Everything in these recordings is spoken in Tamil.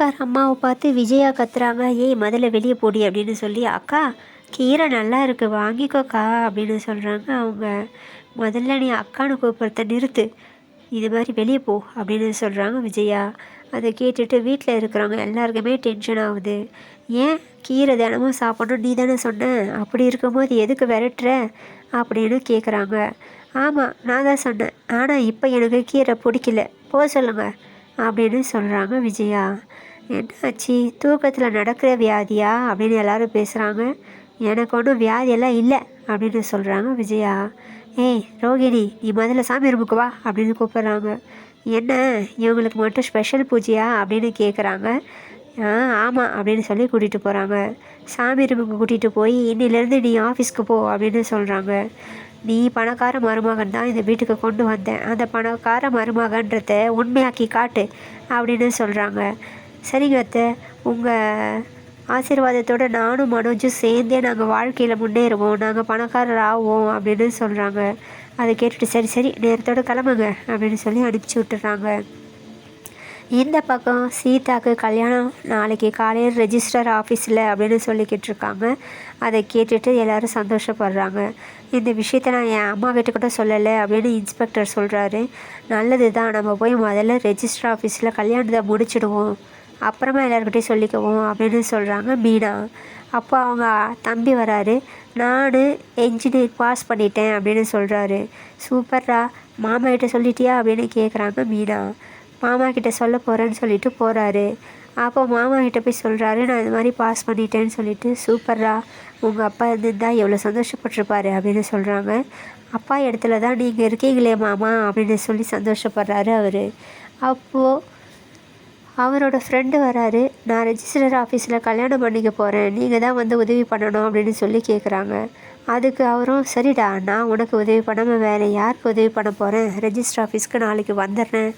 சார் அம்மாவை பார்த்து விஜயா கத்துறாங்க, ஏய் முதல்ல வெளியே போடி அப்படின்னு சொல்லி. அக்கா, கீரை நல்லா இருக்கு வாங்கிக்கோக்கா அப்படின்னு சொல்கிறாங்க அவங்க. முதல்ல நீ அக்கான்னு கூப்பிட்றத நிறுத்து, இது மாதிரி வெளியே போ அப்படின்னு சொல்கிறாங்க விஜயா. அதை கேட்டுட்டு வீட்டில் இருக்கிறவங்க எல்லாருக்குமே டென்ஷன் ஆகுது. ஏன் கீரை தினமும் சாப்பிடணும் நீ தானே சொன்ன, அப்படி இருக்கும்போது எதுக்கு விரட்டுற அப்படின்னு கேட்குறாங்க. ஆமாம் நான் தான் சொன்னேன், ஆனால் இப்போ எனக்கு கீரை பிடிக்கல, போக சொல்லுங்க அப்படின்னு சொல்கிறாங்க விஜயா. என்னாச்சு, தூக்கத்தில் நடக்கிற வியாதியா அப்படின்னு எல்லாரும் பேசுகிறாங்க. எனக்கு ஒன்றும் வியாதியெல்லாம் இல்லை அப்படின்னு சொல்கிறாங்க விஜயா. ஏய் ரோகிணி, நீ முதல்ல சாமி ரூமுக்கு வா அப்படின்னு கூப்பிட்றாங்க. என்ன இவங்களுக்கு மட்டும் ஸ்பெஷல் பூஜையா அப்படின்னு கேட்குறாங்க. ஆமாம் அப்படின்னு சொல்லி கூட்டிகிட்டு போகிறாங்க. சாமி ரூமுக்கு கூட்டிகிட்டு போய் இன்னிலேருந்து நீ ஆஃபீஸ்க்கு போ அப்படின்னு சொல்கிறாங்க. நீ பணக்கார மருமகன் தான் இந்த வீட்டுக்கு கொண்டு வந்தேன், அந்த பணக்கார மருமகன்றத உண்மையாக்கி காட்டு அப்படின்னு சொல்கிறாங்க. சரிங்க அத்தை, உங்கள் ஆசீர்வாதத்தோடு நானும் மனோஜும் சேர்ந்தே நாங்கள் வாழ்க்கையில் முன்னேறுவோம், நாங்கள் பணக்காரர் ஆவோம் அப்படின்னு சொல்கிறாங்க. அதை கேட்டுட்டு சரி சரி நேரத்தோடு கிளம்புங்க அப்படின்னு சொல்லி அனுப்பிச்சி விட்டுறாங்க. இந்த பக்கம் சீதாவுக்கு கல்யாணம் நாளைக்கு காலையில் ரெஜிஸ்டர் ஆஃபீஸில் அப்படின்னு சொல்லிக்கிட்டு இருக்காங்க. அதை கேட்டுட்டு எல்லோரும் சந்தோஷப்படுறாங்க. இந்த விஷயத்த நான் என் அம்மா கிட்ட சொல்லலை அப்படின்னு இன்ஸ்பெக்டர் சொல்கிறாரு. நல்லது தான், நம்ம போய் முதல்ல ரெஜிஸ்டர் ஆஃபீஸில் கல்யாணத்தை முடிச்சிடுவோம், அப்புறமா எல்லாருக்கிட்டையும் சொல்லிக்குவோம் அப்படின்னு சொல்கிறாங்க மீனா. அப்போ அவங்க தம்பி வராரு. நான் என்ஜினியர் பாஸ் பண்ணிட்டேன் அப்படின்னு சொல்கிறாரு. சூப்பர்ரா, மாமா கிட்ட சொல்லிட்டியா அப்படின்னு கேட்குறாங்க மீனா. மாமா கிட்ட சொல்ல போகிறேன்னு சொல்லிட்டு போகிறாரு. அப்போ மாமா கிட்ட போய் சொல்கிறாரு, நான் இது மாதிரி பாஸ் பண்ணிட்டேன்னு சொல்லிட்டு. சூப்பர்ரா, உங்கள் அப்பா இருந்திருந்தால் எவ்வளோ சந்தோஷப்பட்டிருப்பாரு அப்படின்னு சொல்கிறாங்க. அப்பா இடத்துல தான் நீங்கள் இருக்கீங்களே மாமா அப்படின்னு சொல்லி சந்தோஷப்படுறாரு அவர். அப்போது அவரோட ஃப்ரெண்டு வராரு. நான் ரெஜிஸ்டர் ஆஃபீஸில் கல்யாணம் பண்ணிக்க போகிறேன், நீங்கள் தான் வந்து உதவி பண்ணணும் அப்படின்னு சொல்லி கேட்குறாங்க. அதுக்கு அவரும் சரிடா, நான் உனக்கு உதவி பண்ணாமல் வேறு யாருக்கு உதவி பண்ண போகிறேன், ரெஜிஸ்டர் ஆஃபீஸ்க்கு நாளைக்கு வந்துடுறேன்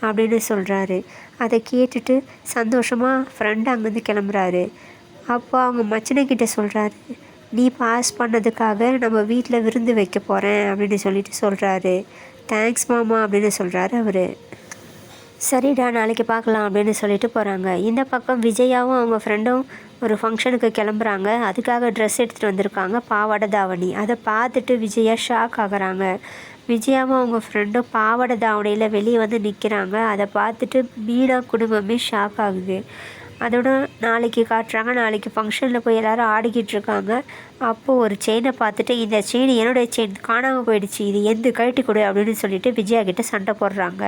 அப்படின்னு சொல்கிறாரு. அதை கேட்டுட்டு சந்தோஷமாக ஃப்ரெண்டு அங்கேருந்து கிளம்புறாரு. அப்போ அவங்க மச்சினைக்கிட்ட சொல்கிறாரு, நீ பாஸ் பண்ணதுக்காக நம்ம வீட்டில் விருந்து வைக்க போகிறேன் அப்படின்னு சொல்லிட்டு சொல்கிறாரு. தேங்க்ஸ் மாமா அப்படின்னு சொல்கிறாரு அவர். சரிடா நாளைக்கு பார்க்கலாம் அப்படின்னு சொல்லிட்டு போகிறாங்க. இந்த பக்கம் விஜயாவும் அவங்க ஃப்ரெண்டும் ஒரு ஃபங்க்ஷனுக்கு கிளம்புறாங்க. அதுக்காக ட்ரெஸ் எடுத்துகிட்டு வந்திருக்காங்க, பாவாடை தாவணி. அதை பார்த்துட்டு விஜயா ஷாக் ஆகுறாங்க. விஜயாவும் அவங்க ஃப்ரெண்டும் பாவாடை தாவணியில் வெளியே வந்து நிற்கிறாங்க. அதை பார்த்துட்டு மீனா குடும்பமே ஷாக் ஆகுது. அதோட நாளைக்கு காட்டுறாங்க. நாளைக்கு ஃபங்க்ஷனில் போய் எல்லோரும் ஆடிக்கிட்டு இருக்காங்க. அப்போது ஒரு செயினை பார்த்துட்டு, இந்த செயின் என்னுடைய செயின் காணாமல் போயிடுச்சு, இது எந்த கழட்டி கொடு அப்படின்னு சொல்லிட்டு விஜயா கிட்ட சண்டை போடுறாங்க.